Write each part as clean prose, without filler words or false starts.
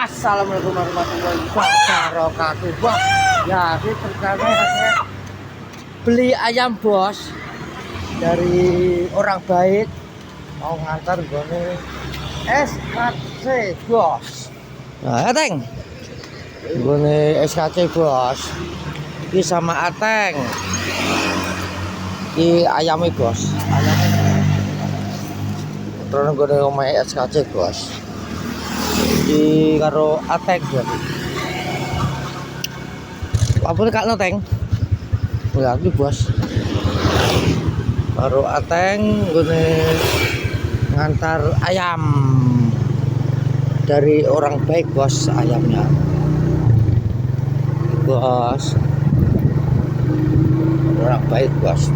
Assalamualaikum warahmatullahi wabarakatuh. Bos, ya ini pertama saya beli ayam bos dari orang baik, mau ngantar gue SKC bos. Nah, Ateng, gue SKC bos. Ini sama Ateng. Ini ayamnya bos. Terus gue ngomong SKC bos. Di karo Ateng berarti. Apa nih kak Teng? Ya aku bos. Karo Ateng gue ngantar ayam dari orang baik bos ayamnya. Bos. Orang baik bos.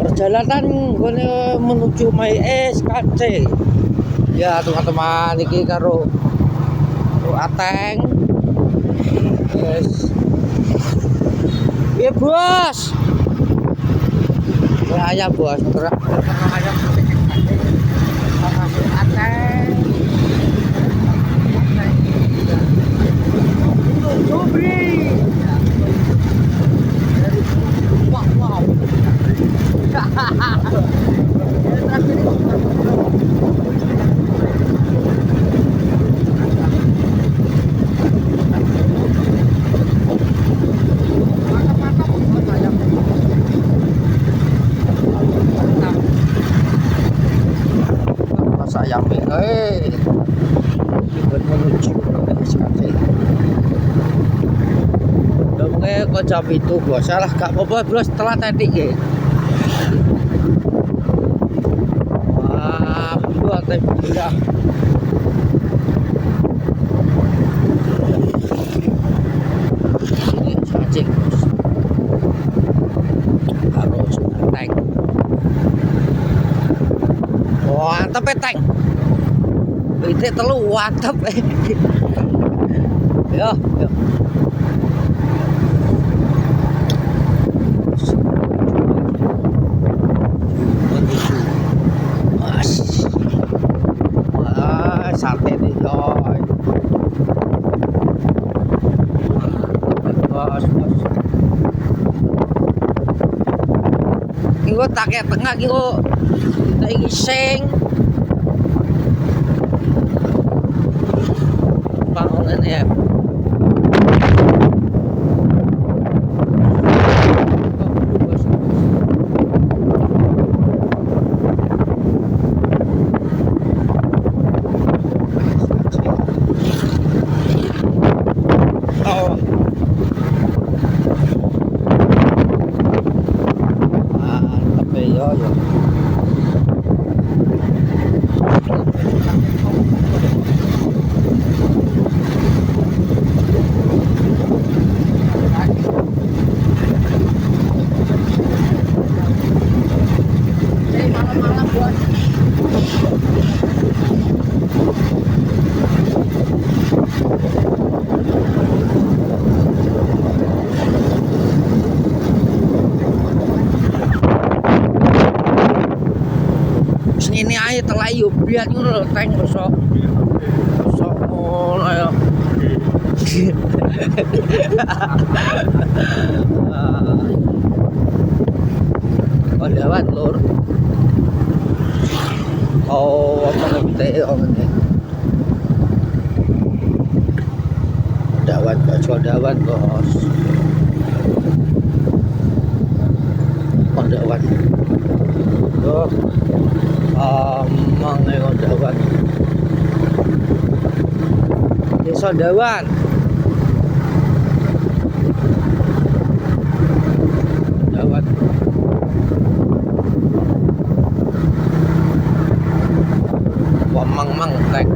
Perjalanan gue menuju My SKC. Ya teman-teman ini karo Ateng. Yes. Iya bos. Ya ayam bos. Terus ayam sama si Ateng. Sobri. Wow. Ayam menuju ke SKC. Dongeng kok jam itu bos, salah gak apa-apa bos, setelah tadi ya. Wah, buat ya. Ini SKC bos. Harus Ateng. Mantap Teng. Itu telu mantap. Yo. Wah, sate nih coy. Bos. Iki tak kayak tengah iki kok. Tak ngising. Bangunan ya. Ini aja telayu biar ngono Teng besok ngono ayo. Oh lewat lur. Oh apa gede ngene. Dawat bos. Oh dawat. Oh. Mangai Dawan. Desa Dawan. Dawan. Wamang Teng.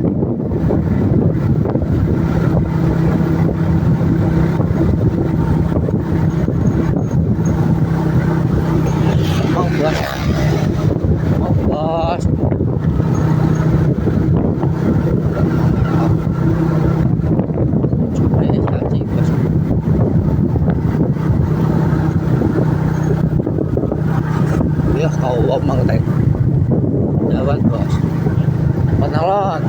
Mang bos. Bos. Ya kau Mang Teng. Dawan bos. Penalon.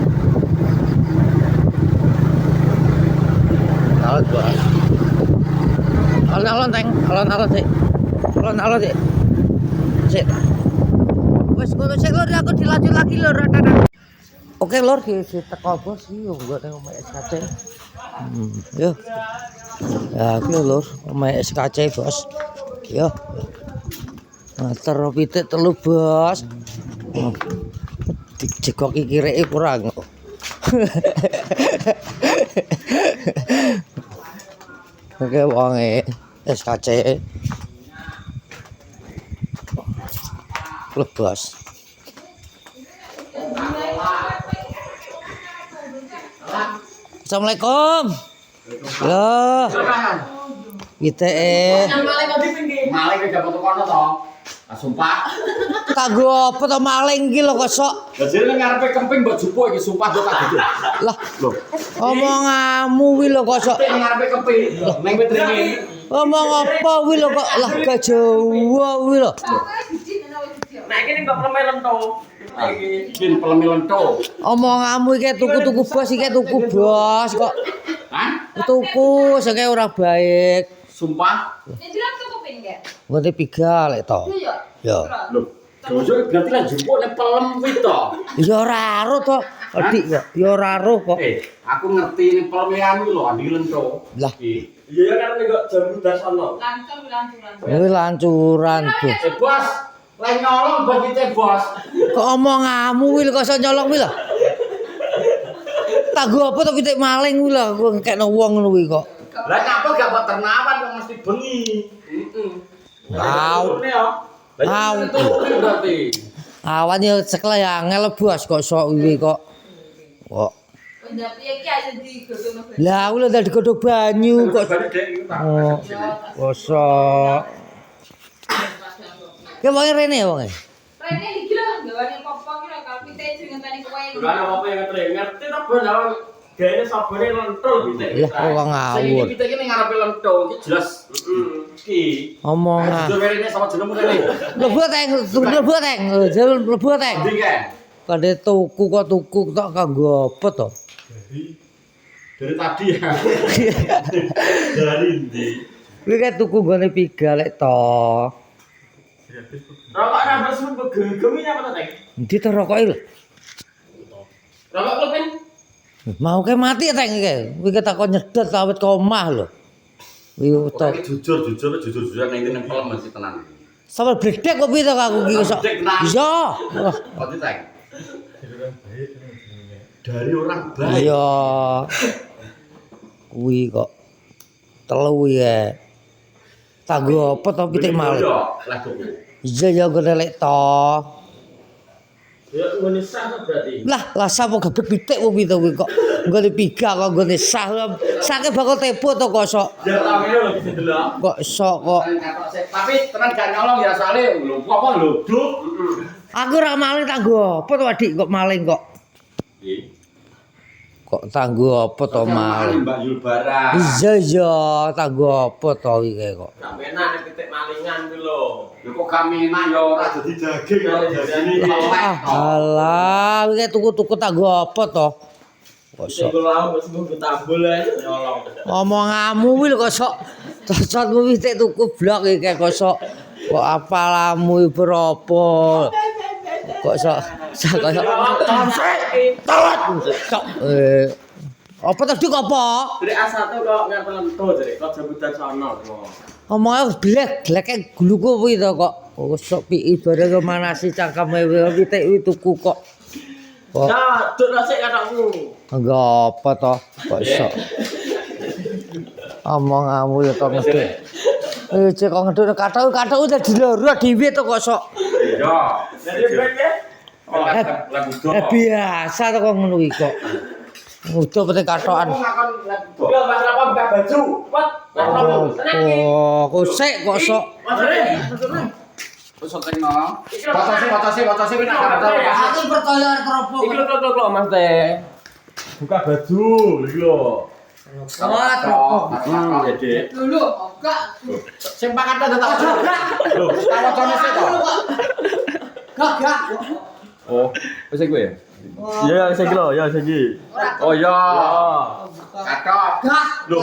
Alon-alon sik. Alon-alon sik. Sik. Wes ngono sik lur aku dilanjut lagi lur. Oke lur teko bos iki nggo ning omahe SKC. Yo. Ya aku lur omahe SKC bos. Yo. Meter pitik telu bos. Dijekok iki kireke kurang. Oke wonge SKC. Lho bos. Assalamualaikum. Loh. Piteke. Maling ke dapat kono to. Sumpah. Tak go apa to maling iki lho kok sok. Lah jere ngarepe kemping mbok jupo iki sumpah kok tak gitu. Lah, Lho, omonganmu kuwi lho kok sok. ngarepe kemping ning wit ringi. Omong apa kuwi lho kok lah gak Jawa kuwi lho. Nah, ini mbak permen lento. Iki pelemi lento. Omonganmu iki tuku-tuku bos iki tuku bos kok. Hah? Tuku sing ora baik. Sumpah. Ngonte piga lek to. Ya. Lho, Jojo berarti lah jupo ning pelem wit to. Ya ora aruh to. Adik kok. Ya ora aruh kok. Aku ngerti ning pelem anu lho, andi lento. Lah. Iya kan nek kok jambu dasono. Kuwi lancuran tuh. Bos, lek nyolong bos kita bos. Kok omonganmu kuwi lho kok iso nyolong kuwi lho. Tak go apa to pitik maling kuwi lho kok ngekekno wong ngono kuwi kok. Lah ngapa gak buat ternawan kok mesti bengi. Heeh. Au. Au. Berarti. Awan ya sekolah ya angel bos kok sok kuwi kok. Kok. Lah kuwi lho dadi godhog banyu kok. Oh. Kosok. Ke wong rene ya wong. Rene iki lho gawane apa ki lho kalau pitik ngenteni kowe. Bukan apa yang ngerti ta benawan gaene sabone lentul pitik. Lah kok ngawur. Sing iki iki ning ngarepe lento iki jelas. Iki. Omongan. Jujur rene sama jenengmu rene. Lebu teng, lebu teng. Ndi kan? Kade tuku kok tuku tok kanggo apa to? Dari tadi ya. Dari ndi? Kuwi kan tuku gone piga lek to. Rokok ra bersemu begegemi apa to, Teng? Endi to rokoke lho? Rokok klopin. Mau ke mati teng iki. Kuwi ketakon nyedot awet ke omah lho. Kuwi to. Jujur ning ning pelem mesti tenan. Sampe bledek kok piye to aku iki sok. Iya. Kok diteng. Dari orang baik. Iya. Kuwi kok telu ya. Tanggo apa to pitik maling. Lah kok. Iya ya gone lek to. Ya ngene sah berarti. Lah sapa gebek pitik kok piye to kuwi kok. Nggone piga kok nggone sah. Sake bakal tepo to kok sok. Ya ramene lho bisa delok. Kok sok kok. Tapi tenan gak nyolong ya soalnya lho apa lho duk. Aku ora maling tanggo apa to adik kok maling kok. Kok tanggo apa to maling. Mbak Yul barang. Iya tanggo apa to iki kok. Gak enak nek pitik malingan kuwi lho. Lho kok kami enak ya ora dadi daging karo jadine elek to. Alah, iki tuku-tuku tanggo apa to? Kok sok. Sing lau wis nggo tambul ae nyolong. Omonganmu kuwi lho kok sok. Cocotmu pitik tuku blok iki kok sok. Kok apalamu berapa? Kok sok kok tawat. Sok. Apa tadi kok apa? Dari A1 kok ngapel lento jare kok jambu dasono. Omongnya blek guluku kuwi to kok. Kok sok piki bareng manasi cangkeme pitik kuwi tuku kok. Kok Nah, duk rasik katokmu. enggak apa to? Kok sok. Omonganmu ya kok ngedhe. Cek kok ngedhe kathok dadi loro dhewe to kok sok. Iya. Jadi brek ya. Biasa to kok ngono iki kok. Udah penting kathokan. Udah Mas apa buka baju. Wat. Oh, kok sik kok sok. Terus sing no. Watasi wis nak Aku percaya keropok. Iki lho Mas Teh. Buka baju iki lho. Wah, keropok. Jadi. Dulu enggak. Sing pakan ta tak. Lho, kawacane sik to. Gak. Oh, wis kuwi ya. Ya saiki lho, ya saiki. Oh iya. Oh. Kakak. Gak. Loh,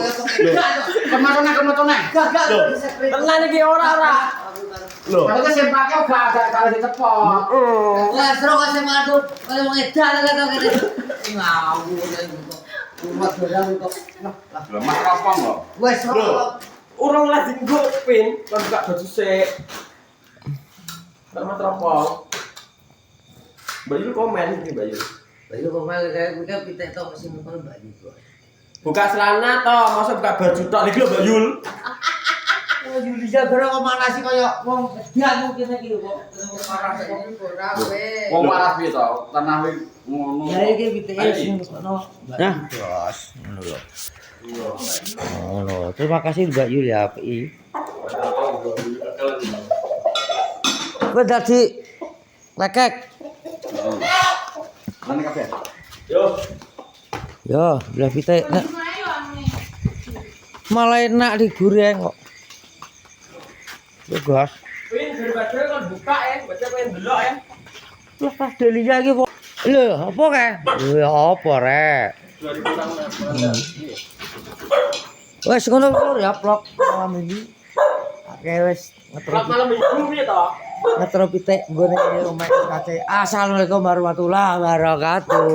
Kematone. Gak. tenan iki ora. Lho. Padahal sempake gak dicepot. Wes ro kasih madu, kalau mau edan kata kene. Ngawur umat barang kok. Lho mas kopong lho. Wes ro. Urung lagi ngupin, kan buka baju sik. Terus teropong. Bayu komen iki Bayu. Bayu kemana kayak gue pitek tok mesin nonton Bayu kok. Buka celana toh, masa buka baju tok iki lho Bayul. Oh Yulia gara kok mana sih kaya wong edan mungkin iki kok. Parah kok. Wong waras piye to? Tanah wi ngono. Ya iki piteke sing kono. Nah, bos. Ngono lho. Ngono. Terima kasih Mbak Yulia API. Kowe dadi lekek. Nang kabeh. Yo. Yo, belah pitek nek malah enak digoreng kok. Yo, Gas. Pin daripada kan buka ya, baca pengen delok ya. Lah pas Delia iki kok. Lho, apa kae? Ya apa rek? 2016. Wes ngono lho ya vlog malam ini. Oke wes Selamat malam Minggu piye to? ngetro pitik nggone omahe kace. Assalamualaikum warahmatullahi wabarakatuh.